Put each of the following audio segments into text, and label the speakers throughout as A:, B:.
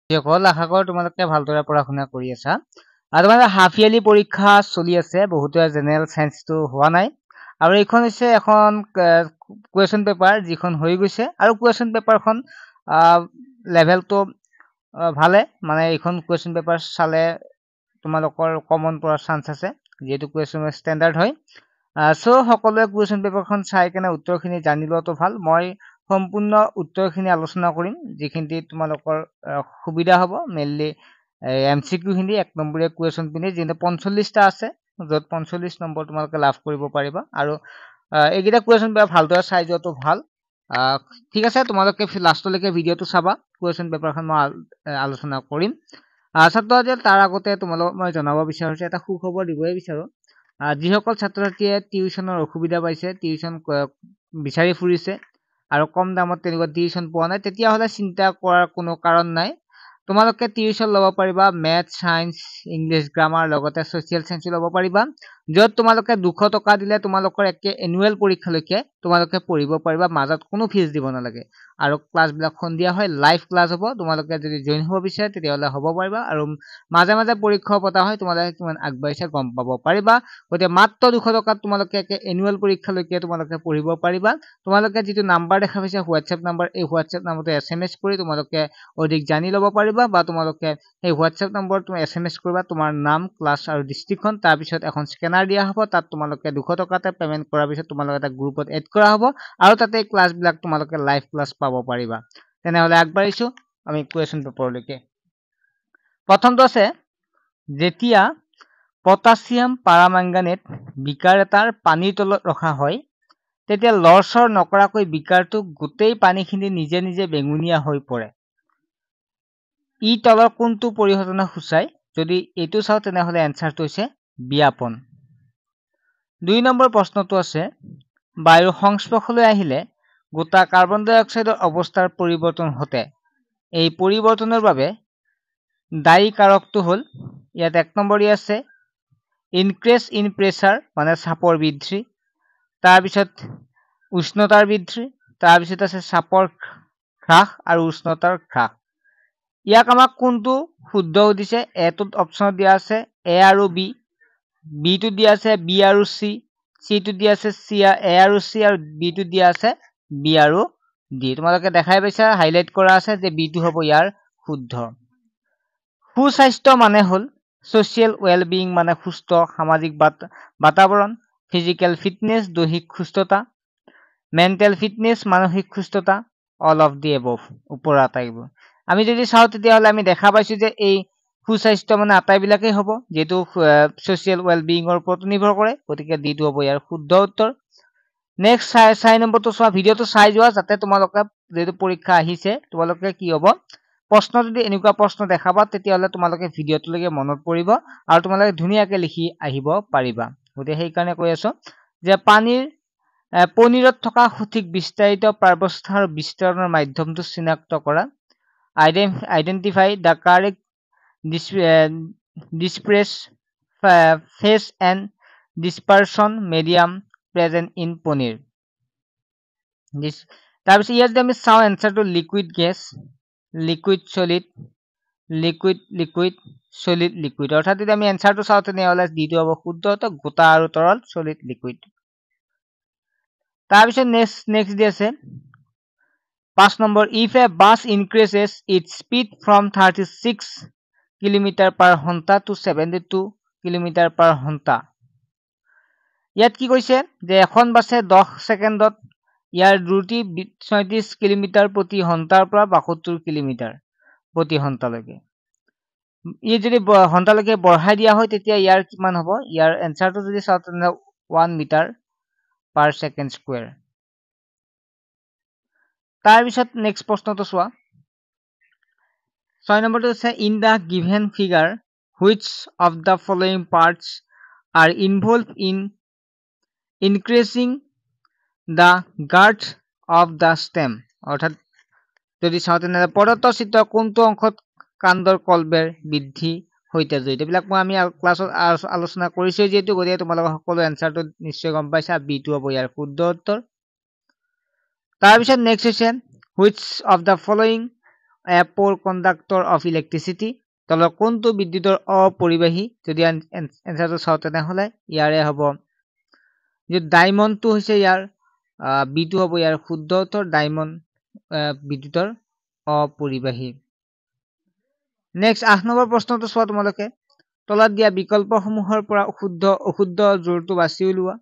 A: সকল আশা কৰো তোমালোকে ভালদৰে পঢ়া শুনা কৰি আছা আৰু তোমালোকৰ হাফ ইয়াৰলি পৰীক্ষা চলি আছে বহুতে জেনেৰেল সায়েন্সটো হোৱা নাই আৰু এইখন হৈছে এখন কুৱেশ্যন পেপাৰ যিখন হৈ গৈছে আৰু কুৱেশ্যন পেপাৰখন লেভেলটো ভালে মানে এইখন কুৱেশ্যন পেপাৰ চালে তোমালোকৰ কমন পৰাৰ চান্স আছে যেহেতু কুৱেশ্যন ষ্টেণ্ডাৰ্ড হয় সো সকলোৱে কুৱেশ্যন পেপাৰখন চাই কেনে উত্তৰখিনি জানি লোৱাটো ভাল মই সম্পূৰ্ণ উত্তৰখিনি আলোচনা কৰিম যিখিনি তোমালোকৰ সুবিধা হ'ব মেইনলি এমসিকিউ খিনি এক নম্বৰীয়া কুৱেশ্যন পিনে যেনে 45টা আছে য'ত 45 নম্বৰ তোমালোকে লাভ কৰিব পাৰিবা আৰু এইকেইটা কুৱেশ্যন পেপাৰ ভালদৰে চাই যোৱাটো ভাল ঠিক আছে তোমালোকে লাষ্টলৈকে ভিডিঅ'টো চাবা কুৱেশ্যন পেপাৰখন মই আলোচনা কৰিম ছাত্ৰছাত্ৰী তাৰ আগতে তোমালোকক মই জনাব বিচাৰিছো এটা সুখবৰ দিবই বিচাৰো যিসকল ছাত্ৰছাত্ৰীয়ে টিউচনৰ অসুবিধা পাইছে টিউচন বিচাৰি ফুৰিছে আৰু কম দামত তেনেকুৱা টিউচন পোৱা নাই তেতিয়াহ'লে চিন্তা কৰাৰ কোনো কাৰণ নাই তোমালোকে টিউচন ল'ব পাৰিবা মেথ সায়েন্স ইংলিছ গ্ৰামাৰ লগতে সোশ্যাল সায়েন্স ল'ব পাৰিবা য'ত তোমালোকে 200 টকা দিলে তোমালোকৰ একে এনুৱেল পৰীক্ষালৈকে তোমালোকে পঢ়িব পাৰিবা মাজত কোনো ফিজ দিব নালাগে আৰু ক্লাছবিলাক সন্ধিয়া হয় লাইভ ক্লাছ হ'ব তোমালোকে যদি জইন হ'ব বিচাৰে তেতিয়াহ'লে হ'ব পাৰিবা আৰু মাজে মাজে পৰীক্ষা পতা হয় তোমালোকে কিমান আগবাঢ়িছে গম পাব পাৰিবা গতিকে মাত্ৰ 200 টকাত তোমালোকে একে এনুৱেল পৰীক্ষালৈকে তোমালোকে পঢ়িব পাৰিবা তোমালোকে যিটো নাম্বাৰ দেখা পাইছা হোৱাটছএপ নাম্বাৰ এই হোৱাটছএপ নাম্বাৰটো SMS কৰি তোমালোকে অধিক জানি ল'ব পাৰিবা বা তোমালোকে এই হোৱাটছএপ নম্বৰ তুমি SMS কৰিবা তোমাৰ নাম ক্লাছ আৰু ডিস্ট্ৰিক্টখন তাৰ পিছত এখন স্কেনাৰ দিয়া হ'ব তাত তোমালোকে 200 টকাতে পেমেন্ট কৰাৰ পিছত তোমালোকে এটা গ্ৰুপত এড কৰা হ'ব আৰু তাতে ক্লাছবিলাক তোমালোকে লাইভ ক্লাছ পাব পাৰিবা তেনেহ'লে আগবাঢ়িছো আমি কুৱেশ্যন পেপাৰলৈকে প্ৰথমটো আছে যেতিয়া পটাছিয়াম পাৰামাংগানেট বিকাৰ এটাৰ পানীৰ তলত ৰখা হয় তেতিয়া লৰচৰ নকৰাকৈ বিকাৰটো গোটেই পানীখিনি নিজে নিজে বেঙুনীয়া হৈ পৰে ই তলৰ কোনটো পৰিঘটনা সূচায় যদি এইটো চাও তেনেহ'লে এনসাৰটো হৈছে বিয়াপন 2 নম্বৰ প্ৰশ্নটো আছে বায়ুৰ সংস্পৰ্শলৈ আহিলে গোটা কাৰ্বন ডাই অক্সাইডৰ অৱস্থাৰ পৰিৱৰ্তন ঘটে এই পৰিৱৰ্তনৰ বাবে দায়ী কাৰকটো হ'ল ইয়াত 1 নম্বৰী আছে ইনক্ৰিজ ইন প্ৰেছাৰ মানে চাপৰ বৃদ্ধি তাৰ পিছত উষ্ণতাৰ বৃদ্ধি তাৰ পিছত আছে চাপৰ হ্ৰাস আৰু উষ্ণতাৰ হ্ৰাস ইয়াক আমাক কোনটো শুদ্ধ দিছে এটোত অপচন দিয়া আছে এ আৰু বি বি টো দিয়া আছে বি আৰু সি সি টো দিয়া আছে সি এ আৰু সি আৰু বি টো দিয়া আছে বি আৰু ডি তোমালোকে দেখাই পাইছা হাইলাইট কৰা আছে যে বি টো হ'ব ইয়াৰ শুদ্ধ সুস্বাস্থ্য মানে হ'ল সোশ্যাল ওয়েলবিং মানে সুস্থ সামাজিক বাতাবৰণ ফিজিক্যাল ফিটনেস দৈহিক সুস্থতা মেন্টাল ফিটনেস মানসিক সুস্থতা অল অফ দি এবভ ওপৰৰ আটাইবোৰ আমি যদি চাওঁ তেতিয়াহ'লে আমি দেখা পাইছো যে এই সুস্বাস্থ্য মানে আটাইবিলাকেই হ'ব যেটো সোশ্যাল ওয়েলবিংৰ ওপৰত নিৰ্ভৰ কৰে গতিকে ডিটো হ'ব ইয়াৰ শুদ্ধ উত্তৰ নেক্সট 6 নম্বৰটো চোৱা ভিডিঅটো চাই যোৱা যাতে তোমালোকে যেটো পৰীক্ষা আহিছে তোমালোকে কি হ'ব প্ৰশ্ন যদি এনেকুৱা প্ৰশ্ন দেখাবা তেতিয়াহ'লে তোমালোকে ভিডিঅটোলৈকে মনত পৰিব আৰু তোমালোকে ধুনীয়াকৈ লিখি আহিব পাৰিবা গতিকে সেই কাৰণে কৈ আছো যে পনীৰত থকা সঠিক বিস্তাৰিত পাৰ্বস্থাৰ বিস্তৰণৰ মাধ্যমটো চিনাক্ত কৰা identify the correct disperse phase and dispersion medium present in paneer তাৰপিছত ইয়াত যদি আমি চাওঁ এনসাৰটো liquid gas liquid solid liquid solid liquid অৰ্থাৎ যদি আমি এনসাৰটো চাওঁ তেনেহ'লে ডিটো হ'ব শুদ্ধ তো গোটা আৰু তৰল সলিড লিকুইড তাৰপিছত নেক্সট দি আছে 5 number if a bus increases its speed from 36 km/h to 72 km/h ইয়াত কি কৈছে যে এখন বাসে 10 সেকেন্ডত ইয়াৰ দ্ৰুতি 36 km/h পৰা 72 km/h লৈকে ই যদি ঘণ্টালৈকে বঢ়াই দিয়া হয় তেতিয়া ইয়াৰ কিমান হ'ব ইয়াৰ এনসাৰটো যদি চাওঁ তেনে 1 m/s²। তাৰ পিছত নেক্সট প্ৰশ্নটো চোৱা 6 নম্বৰটো আছে in the given figure which of the following parts are involved in increasing the girth of the stem অৰ্থাৎ যদি চাওঁ তেনে প্ৰদত্ত চিত্ৰ কোনটো অংশত কাণ্ডৰ কলবেৰ বৃদ্ধি হৈতে জড়িত এইবিলাক মই আমি ক্লাছত আলোচনা কৰিছো যেহেতু গতিকে তোমালোকে সকলো এনসাৰটো নিশ্চয় গম পাইছা বি টো হ'ব ইয়াৰ শুদ্ধ উত্তৰ তাৰ পিছত নেক্সট হৈছে which of the following a poor conductor of electricity তলৰ কোনটো বিদ্যুতৰ অপৰিবাহী যদি এনসাৰটো চাও তেনেহলে ইয়াৰে হ'ব যে ডায়মণ্ডটো হৈছে ইয়াৰ বি2 হ'ব ইয়াৰ শুদ্ধ উত্তৰ ডায়মণ্ড বিদ্যুতৰ অপৰিবাহী নেক্সট 8 নম্বৰ প্ৰশ্নটো চোৱা তোমালোকে তলত দিয়া বিকল্পসমূহৰ পৰা অশুদ্ধ জোৰটো বাছি উলিওৱা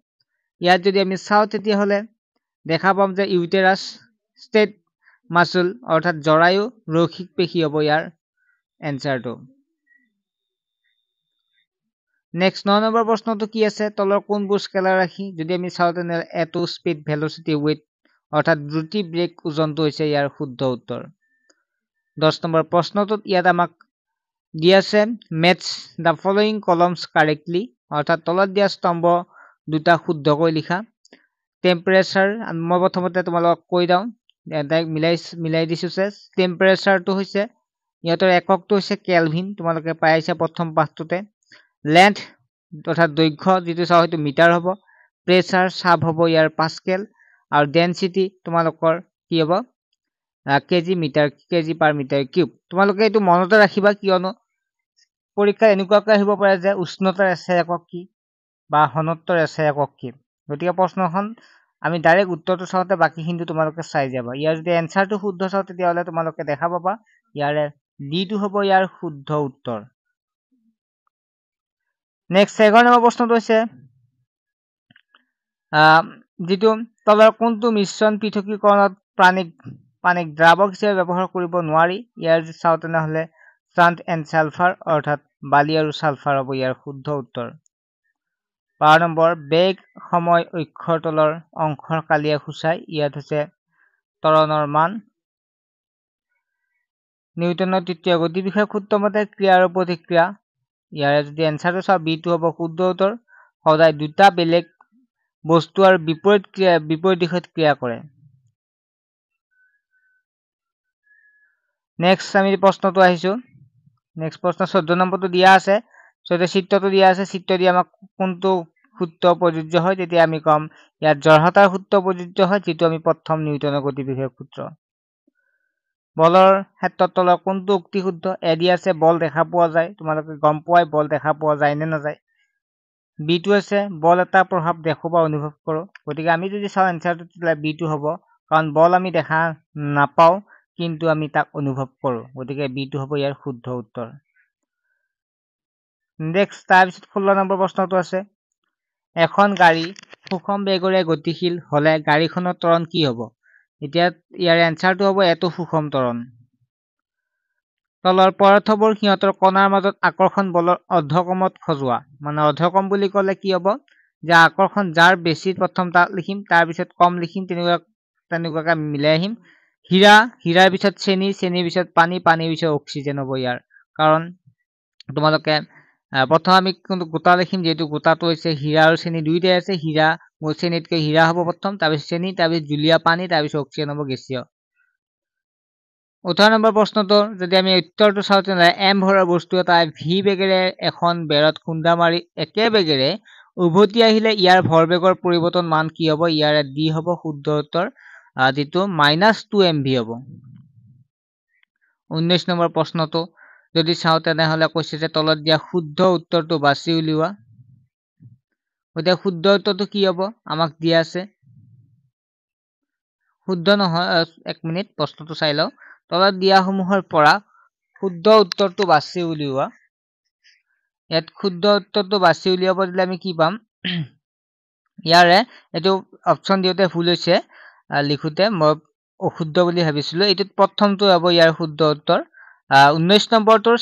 A: ইয়াত যদি আমি চাও তেতিয়া হলে দেখা পাম যে ইউটেৰাস ষ্টেট মাসল অৰ্থাৎ জৰায়ু ৰৈখিক পেশী হ'ব ইয়াৰ এনসাৰটো নেক্সট 9 নম্বৰ প্ৰশ্নটো কি আছে তলৰ কোনবোৰ স্কেলাৰ ৰাখি যদি আমি চাও তেনে এটো স্পীড ভেলোচিটি ওয়েট অৰ্থাৎ দ্ৰুতি ব্ৰেক ওজনটো হৈছে ইয়াৰ শুদ্ধ উত্তৰ 10 নম্বৰ প্ৰশ্নটোত ইয়াত আমাক দিয়া আছে match the following columns correctly অৰ্থাৎ তলত দিয়া স্তম্ভ দুটা শুদ্ধকৈ লিখা টেম্পাৰেচাৰ মই প্ৰথমতে তোমালোকক কৈ দাও ডাইৰেক্ট মিলাই দিছো যে টেম্পাৰেচাৰটো হৈছে ইয়াতৰ এককটো হৈছে কেলভিন তোমালোকে পাইছা প্ৰথম পাঠটোতে লেন্থ অৰ্থাৎ দৈৰ্ঘ্য যেটো চাও হয়তো মিটাৰ হ'ব প্ৰেসাৰ চাপ হ'ব ইয়াৰ পাস্কেল আৰু ডেন্সিটি তোমালোকৰ কি হ'ব কেজি পাৰ মিটাৰ কিউব তোমালোকে এটো মনতে ৰাখিবা কিয়নো পৰীক্ষা এনেকুৱাকৈ আহিব পাৰে যে উষ্ণতাৰ এছআই একক কি বা ঘনত্বৰ এছআই একক কি গতিকে প্ৰশ্নখন আমি ডাইৰেক্ট উত্তৰটো চাওতে বাকিখিনি তোমালোকে চাই যাবা ইয়াৰ যদি এনসাৰটো শুদ্ধ চাও তেতিয়া হলে তোমালোকে দেখা পাবা ইয়াৰে ডি2 হ'ব ইয়াৰ শুদ্ধ উত্তৰ নেক্সট 11 নম্বৰ প্ৰশ্নটো হৈছে যেটো তলৰ কোনটো মিশ্ৰণ পৃথকীকৰণত পানীক দ্ৰাৱক হিচাপে ব্যৱহাৰ কৰিব নোৱাৰি ইয়াৰ যদি চাও তেনেহলে সান্ড এণ্ড সালফাৰ অৰ্থাৎ বালি আৰু সালফাৰ হ'ব ইয়াৰ শুদ্ধ উত্তৰ 12 নম্বৰ বেগ সময় অক্ষৰ তলৰ অংশৰ কালিয়া খুচাই ইয়াত হৈছে ত্বৰণৰ মান নিউটনৰ তৃতীয় গতি বিষয়ক সূত্ৰ মতে ক্ৰিয়া আৰু প্ৰতিক্ৰিয়া ইয়াৰে যদি এনসাৰটো চাও বি2 হ'ব শুদ্ধ উত্তৰ সদায় দুটা বেলেগ বস্তু আৰু বিপৰীত দিশত ক্ৰিয়া কৰে নেক্সট আমি প্ৰশ্নটো আহিছো নেক্সট প্ৰশ্ন 14 নম্বৰটো দিয়া আছে সৈতে চিত্ৰটো দিয়া আছে চিত্ৰ দি আমাক কোনটো সূত্ৰ প্ৰযোজ্য হয় তেতিয়া আমি কম ইয়াত জড়হতাৰ সূত্ৰ প্ৰযোজ্য হয় যেটো আমি প্ৰথম নিউটনৰ গতি বিষয়ক সূত্ৰ বলৰ ক্ষেত্ৰত তলৰ কোনটো উক্তি শুদ্ধ এডি আছে বল দেখা পোৱা যায় তোমালোকে গম পোৱাই বল দেখা পোৱা যায় নে নাযায় বি2 আছে বল এটা প্ৰভাৱ দেখো বা অনুভৱ কৰো গতিকে আমি যদি চাও এনসাৰটো তেতিয়া বি2 হ'ব কাৰণ বল আমি দেখা নাপাও কিন্তু আমি তাক অনুভৱ কৰো গতিকে বি2 হ'ব ইয়াৰ শুদ্ধ উত্তৰ নেক্সট তাৰপিছত 16 নম্বৰ প্ৰশ্নটো আছে এখন গাড়ী সুষম বেগৰে গতিশীল হলে গাড়ীখনৰ ত্বৰণ কি হ'ব এতিয়া ইয়াৰ এনসাৰটো হ'ব এটো সুষম ত্বৰণ তলৰ পদাৰ্থবোৰ সিহঁতৰ কণাৰ মাজত আকৰ্ষণ বলৰ অৰ্ধকমত খজোৱা মানে অৰ্ধকম বুলি ক'লে কি হ'ব যে আকৰ্ষণ যাৰ বেছি প্ৰথম তাক লিখিম তাৰ পিছত কম লিখিম তেনেকুৱাকৈ মিলাই আহিম হীৰাৰ পিছত চেনিৰ পিছত পানীৰ পিছত অক্সিজেন হ'ব ইয়াৰ কাৰণ তোমালোকে প্ৰথম আমি কিন্তু গোটা লিখিম যেটো গোটাটো হৈছে হীৰা আৰু চেনি দুইটাই আছে হীৰা চেনিতকৈ হীৰা হ'ব প্ৰথম তাৰ পিছত চেনি তাৰ পিছত জুলীয়া পানী তাৰ পিছত অক্সিজেন হ'ব গেছীয় 18 নম্বৰ প্ৰশ্নটো যদি আমি উত্তৰটো চাও তেনে এম ভৰৰ বস্তু এটা ভি বেগেৰে এখন বেৰত খুন্দা মাৰি একে বেগেৰে উভতি আহিলে ইয়াৰ ভৰবেগৰ পৰিৱৰ্তন মান কি হ'ব ইয়াৰে ডি হ'ব শুদ্ধ উত্তৰ যেটো -2 mv হ'ব 19 নম্বৰ প্ৰশ্নটো যদি চাও তেনেহলে কৈছে যে তলত দিয়া শুদ্ধ উত্তৰটো বাছি উলিওৱা এতিয়া শুদ্ধ উত্তৰটো কি হ'ব আমাক দিয়া আছে শুদ্ধ নহয় এক মিনিট প্ৰশ্নটো চাই লও তলত দিয়া সমূহৰ পৰা শুদ্ধ উত্তৰটো বাছি উলিওৱা ইয়াত শুদ্ধ উত্তৰটো বাছি উলিয়াব দিলে আমি কি পাম ইয়াৰে এটো অপচন দিওতে ভুল হৈছে লিখোতে মই অশুদ্ধ বুলি ভাবিছিলো এটোত প্ৰথমটো হ'ব ইয়াৰ শুদ্ধ উত্তৰ 19 নম্বৰটোৰ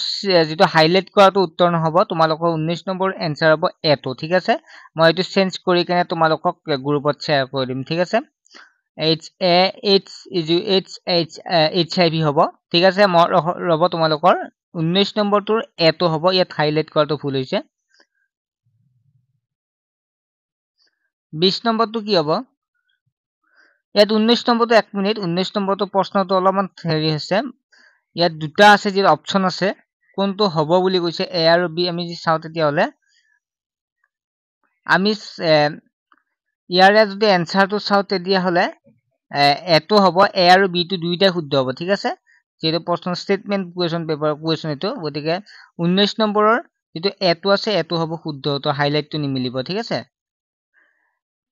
A: যেটো হাইলাইট কৰাটো উত্তৰ নহব তোমালোকৰ 19 নম্বৰ এনসাৰ হ'ব এটো ঠিক আছে মই এটো চেঞ্জ কৰি কেনে তোমালোকক গ্ৰুপত শেয়াৰ কৰি দিম ঠিক আছে HIV হ'ব ঠিক আছে মই ৰব তোমালোকৰ 19 নম্বৰটোৰ এটো হ'ব ইয়াত হাইলাইট কৰাটো ভুল হৈছে 20 নম্বৰটো কি হ'ব ইয়াত 19 নম্বৰটো এক মিনিট 19 নম্বৰটো প্ৰশ্নটো অলপমান হেৰি হৈছে ইয়াত দুটা আছে যে অপচন আছে কোনটো হ'ব বুলি কৈছে এ আৰু বি আমি যদি চাও তেতিয়া হলে আমি ইয়াৰে যদি এনসাৰটো চাও তেতিয়া হলে এটো হ'ব এ আৰু বি টো দুইটাই শুদ্ধ হ'ব ঠিক আছে যেটো প্ৰশ্ন স্টেটমেন্ট কুৱেশ্যন এটো গতিকে 19 নম্বৰৰ যেটো এটো আছে এটো হ'ব শুদ্ধ তো হাইলাইটটো নিমিলিব ঠিক আছে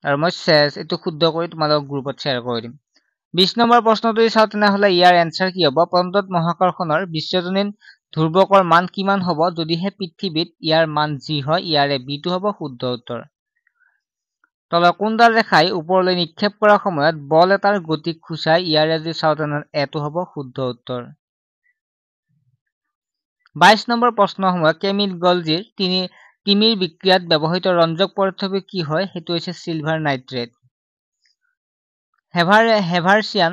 A: আৰু মই এটো শুদ্ধ কৰি তোমালোক গ্ৰুপত শেয়াৰ কৰি দিম 20 নম্বৰ প্ৰশ্নটো চাও তেনেহলে ইয়াৰ এনসাৰ কি হ'ব পন্তত মহাকৰ্ষণৰ বিশ্বজনীন ধ্ৰুৱকৰ মান কিমান হ'ব যদিহে পৃথিৱীত ইয়াৰ মান যি হয় ইয়াৰে বিটো হ'ব শুদ্ধ উত্তৰ তলৰ কোনডাল ৰেখাই ওপৰলৈ নিক্ষেপ কৰাৰ সময়ত বল এটাৰ গতিক খুচাই ইয়াৰে যদি চাও তেনেহলে এটো হ'ব শুদ্ধ উত্তৰ 22 নম্বৰ প্ৰশ্ন সময়ত কেমিল গলজিৰ তিমিৰ বিক্ৰিয়াত ব্যৱহৃত ৰঞ্জক পদাৰ্থটো কি হয় হেতু হৈছে সিলভাৰ নাইট্ৰেট হেভাৰচিয়ান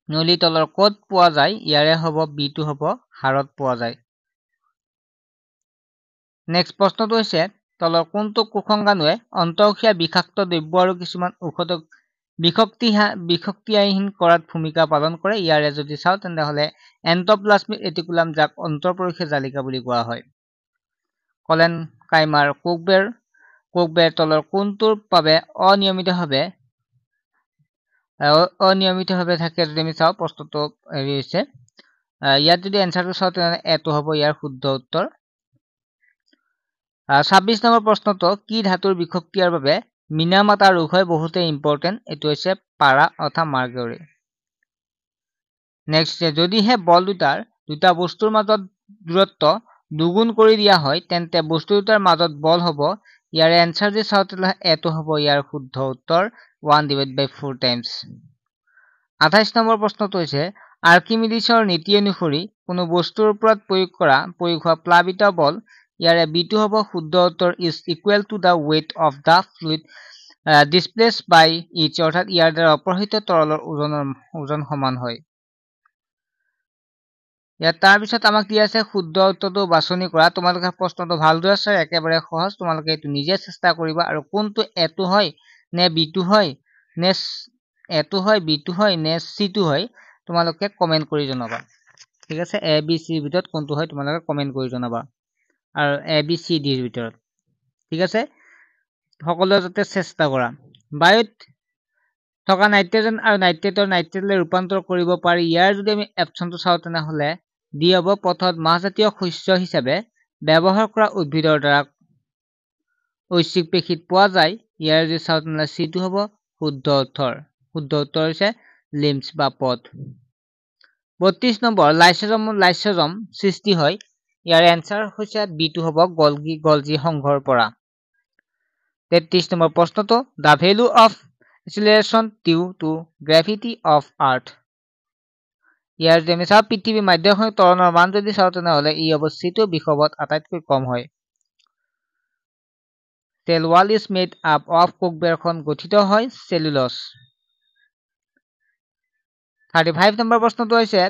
A: নলী তলৰ ক'ত পোৱা যায় ইয়াৰে হ'ব বিটো হ'ব হাৰত পোৱা যায় নেক্সট প্ৰশ্নটো হৈছে তলৰ কোনটো কুসংগানুৱে অন্তঃক্ৰিয়া বিষাক্ত দ্ৰব্য আৰু কিছুমান ঔষধক বিষক্তিয়াহীন কৰাত ভূমিকা পালন কৰে ইয়াৰে যদি চাও তেনেহলে এন্ডোপ্লাজমিক ৰেটিকুলাম যাক অন্তঃপৰীক্ষা জালিকা বুলি কোৱা হয় কলেন কাইমাৰ কোকবেৰ তলৰ কোনটোৰ বাবে অনিয়মিতভাৱে থাকে যদি আমি চাও প্ৰশ্নটো হেৰি হৈছে ইয়াত যদি এনসাৰটো চাও তেনে এটো হ'ব ইয়াৰ শুদ্ধ উত্তৰ 26 নম্বৰ প্ৰশ্নটো কি ধাতুৰ বিশক্তিয়াৰ বাবে মিনামাতা ৰোগ হয় বহুতে ইম্পৰ্টেন্ট এটো হৈছে পাৰা অথবা মাৰ্কাৰী নেক্সট যদিহে বল দুটা বস্তুৰ মাজত দূৰত্ব দুগুণ কৰি দিয়া হয় তেন্তে বস্তু দুটাৰ মাজত বল হ'ব ইয়াৰ এনসাৰ যদি চাও তেনে এটো হ'ব ইয়াৰ শুদ্ধ উত্তৰ 1/4 টাইমছ 28 নম্বৰ প্ৰশ্নটো হৈছে আৰ্কিমিডিছৰ নীতি অনুসৰি কোনো বস্তুৰ ওপৰত প্ৰয়োগ হোৱা প্লাবিত বল ইয়াৰে বিটো হ'ব শুদ্ধ উত্তৰ is equal to the weight of the fluid displaced by each অৰ্থাৎ ইয়াৰ দ্বাৰা অপহৃত তৰলৰ ওজন সমান হয় ইয়াত তাৰ পিছত আমাক দিয়া আছে শুদ্ধ উত্তৰটো বাছনি কৰা তোমালোকে প্ৰশ্নটো ভালদৰে আছে একেবাৰে সহজ তোমালোকে এটো নিজে চেষ্টা কৰিবা আৰু কোনটো এটো হয় নে বিটো হয় নে এটো হয় বিটো হয় নে সিটো হয় তোমালোকে কমেন্ট কৰি জনাবা ঠিক আছে এ বি সি ভিতৰত কোনটো হয় তোমালোকে কমেন্ট কৰি জনাবা আৰু এ বি সি ডিৰ ভিতৰত ঠিক আছে সকলোৱে যাতে চেষ্টা কৰা বায়ুত থকা নাইট্ৰজেন আৰু নাইট্ৰেটলৈ ৰূপান্তৰ কৰিব পাৰি ইয়াৰ যদি আমি অপচনটো চাও তেনেহলে ডি হ'ব পথত মাহজাতীয় শস্য হিচাপে ব্যৱহাৰ কৰা উদ্ভিদৰ দ্বাৰা ঐচ্ছিক পেশীত পোৱা যায় ইয়াৰ যদি চাও তেনেহলে সিটো হ'ব শুদ্ধ উত্তৰ হৈছে লিম্ফ বা পথ 32 নম্বৰ লাইসোজম সৃষ্টি হয় ইয়াৰ এনসাৰ হৈছে বিটো হ'ব গলজি সংঘৰ পৰা 33 নম্বৰ প্ৰশ্নটো দা value of acceleration due to gravity of earth ইয়াৰ যদি আমি চাও পৃথিৱী মাধ্যমত ত্বৰণৰ মান যদি চাও তেনেহলে ই অৱস্থিত বিষৱত আটাইতকৈ কম হয় cell wall is made up of কোকবেৰখন গঠিত হয় চেলুলোজ 35 নম্বৰ প্ৰশ্নটো হৈছে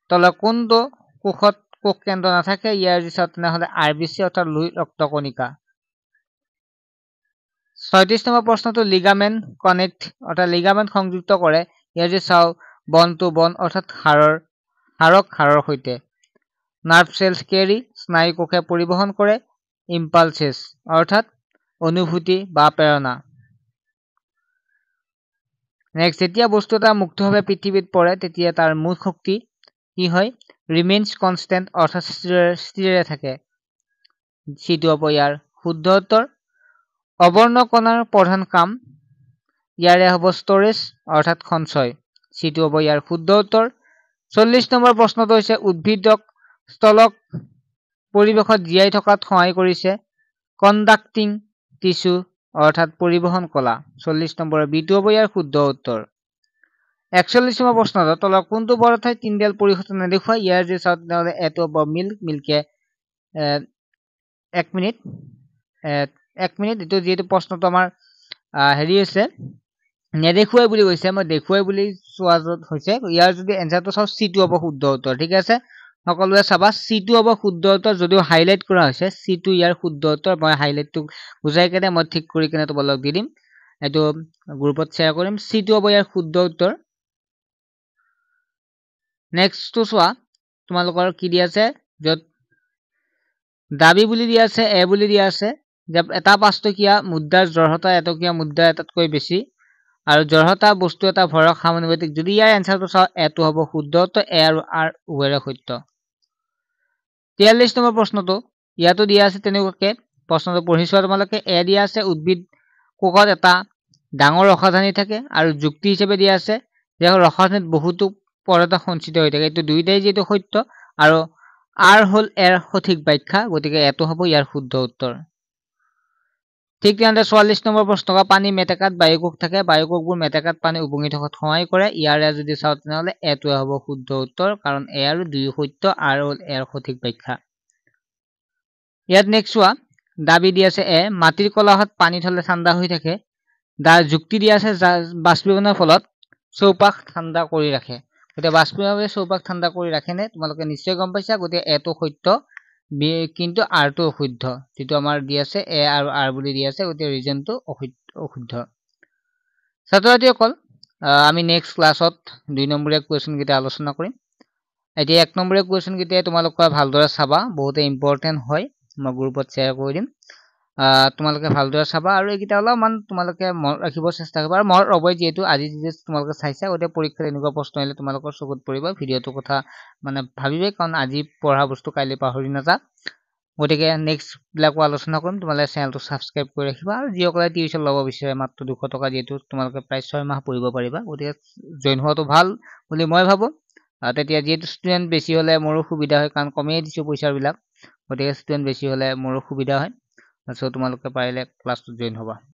A: তলৰ কোনটো কোষত কোষ কেন্দ্ৰ নাথাকে ইয়াৰ যদি চাও তেনেহলে আৰবিসি অৰ্থাৎ লোহিত ৰক্তকণিকা 36 নম্বৰ প্ৰশ্নটো লিগামেন্ট কানেক্ট অৰ্থাৎ লিগামেন্ট সংযুক্ত কৰে ইয়াৰ যদি চাও বন টু বন অৰ্থাৎ হাড়ৰ সৈতে নাৰ্ভ সেলস কেৰি স্নায়ু কোষে পৰিবহন কৰে ইম্পালসেস অৰ্থাৎ অনুভূতি বা প্ৰেৰণা নেক্সট যেতিয়া বস্তু এটা মুক্তভাৱে পৃথিৱীত পৰে তেতিয়া তাৰ মূল শক্তি কি হয় ৰিমেইনছ কনস্ট্যান্ট অৰ্থাৎ স্থিৰে থাকে সিটো হ'ব ইয়াৰ শুদ্ধ উত্তৰ অবৰ্ণ কণাৰ প্ৰধান কাম ইয়াৰে হ'ব ষ্টৰেজ অৰ্থাৎ সঞ্চয় সিটো হ'ব ইয়াৰ শুদ্ধ উত্তৰ 40 নম্বৰ প্ৰশ্নটো হৈছে উদ্ভিদক স্থলক পৰিবেশত জীয়াই থকাত সহায় কৰিছে কণ্ডাক্টিং টিস্যু অৰ্থাৎ পৰিবহন কলা 40 নম্বৰৰ বিটো হ'ব ইয়াৰ শুদ্ধ উত্তৰ 41 নম্বৰ প্ৰশ্নটো তলৰ কোনটো পদাৰ্থই তিনডাল পৰিঘটনা নেদেখুৱায় ইয়াৰ যে চাও তেনেহলে এটো হ'ব মিল্কে 1 মিনিট এটো যেটো প্ৰশ্নটো আমাৰ হেৰি হৈছে নেদেখুৱাই বুলি কৈছে মই দেখুৱাই বুলি চোৱাজত হৈছে ইয়াৰ যদি এনসাৰটো চাও সিটো হ'ব শুদ্ধ উত্তৰ ঠিক আছে সকলোৱে চাবা সিটো হ'ব শুদ্ধ উত্তৰ যদিও হাইলাইট কৰা হৈছে সিটো ইয়াৰ শুদ্ধ উত্তৰ মই হাইলাইটটো বুজাই কেনে মই ঠিক কৰি কেনে তোমালোক দি দিম এটো গ্ৰুপত শেয়াৰ কৰিম সিটো হ'ব ইয়াৰ শুদ্ধ উত্তৰ নেক্সট টু চোৱা তোমালোকৰ কি দি আছে যত দাবী বুলি দি আছে এ বুলি দি আছে এটা পাঁচটকীয়া মুদ্ৰাৰ জড়তা এটকীয়া মুদ্ৰা এটাতকৈ বেছি আৰু জড়হতা বস্তু এটা ভৰক সমানুপাতিক যদি ইয়াৰ এনসাৰটো চাও এটো হ'ব শুদ্ধ তো এ আৰু আৰ উভয়ৰে সত্য 43 নম্বৰ প্ৰশ্নটো ইয়াতো দিয়া আছে তেনেকুৱাকে প্ৰশ্নটো পঢ়ি চোৱা তোমালোকে এ দিয়া আছে উদ্ভিদ কোষত এটা ডাঙৰ ৰসাধানী থাকে আৰু যুক্তি হিচাপে দিয়া আছে যে ৰসাধানীত বহুতো পদাৰ্থ সঞ্চিত হৈ থাকে এইটো দুইটাই যেটো সত্য আৰু আৰ হল এৰ সঠিক ব্যাখ্যা গতিকে এটো হ'ব ইয়াৰ শুদ্ধ উত্তৰ ঠিক তেনেদৰে 44 নম্বৰ প্ৰশ্ন পানী মেটেকাত বায়ুকোষ থাকে বায়ুকোষবোৰ মেটেকাত পানী উপঙি থকাত সহায় কৰে ইয়াৰে যদি চাও তেনেহলে এটোৱে হ'ব শুদ্ধ উত্তৰ কাৰণ এ আৰু দুই সত্য আৰ হল এৰ সঠিক ব্যাখ্যা ইয়াত নেক্সট চোৱা দাবী দি আছে এ মাটিৰ কলাহত পানী থলে ঠাণ্ডা হৈ থাকে দা যুক্তি দি আছে বাষ্পীভৱনৰ ফলত চৌপাশ ঠাণ্ডা কৰি ৰাখে গতিকে বাষ্পীভৱনে চৌপাশ ঠাণ্ডা কৰি ৰাখেনে তোমালোকে নিশ্চয় গম পাইছা গতিকে এটো সত্য কিন্তু আৰ টো অশুদ্ধ যেটো আমাৰ দি আছে এ আৰু আৰ বুলি দি আছে গতিকে ৰিজনটো অশুদ্ধ ছাত্ৰছাত্ৰীসকল আমি নেক্সট ক্লাছত 2 নম্বৰীয়া কোৱেশ্চন কিটা আলোচনা কৰিম এতিয়া 1 নম্বৰীয়া কোৱেশ্চন কিটা তোমালোকে ভালদৰে চাবা বহুত ইম্পৰ্টেন্ট হয় মই গ্ৰুপত শ্বেয়াৰ কৰি দিম তোমালোকে ভালদৰে চাবা আৰু এইকিটা অলপমান তোমালোকে মনত ৰাখিব চেষ্টা কৰিবা আৰু মনত ৰবই যেহেতু আজি যে তোমালোকে চাইছা গতিকে পৰীক্ষাত এনেকুৱা প্ৰশ্ন আহিলে তোমালোকৰ চকুত পৰিব ভিডিঅ'টো কথা মানে ভাবিবে কাৰণ আজি পঢ়া বস্তু কাইলৈ পাহৰি নাযা গতিকে নেক্সট বিলাকো আলোচনা কৰিম তোমালোকে চেনেলটো সাবস্ক্ৰাইব কৰি ৰাখিবা আৰু যিসকলে টিউচন ল'ব বিচাৰে মাত্ৰ 200 টকা যেহেতু তোমালোকে প্ৰায় 6 মাহ পঢ়িব পাৰিবা গতিকে জয়েন হোৱাটো ভাল বুলি মই ভাবো তেতিয়া যেহেতু ষ্টুডেন্ট বেছি হলে মোৰো সুবিধা হয় কাৰণ কমেই দিছো পইচাবিলাক গতিকে ষ্টুডেন্ট বেছি হলে মোৰো সুবিধা হয় সো তোমালোকে পাৰিলে ক্লাছটো জয়েন হ'বা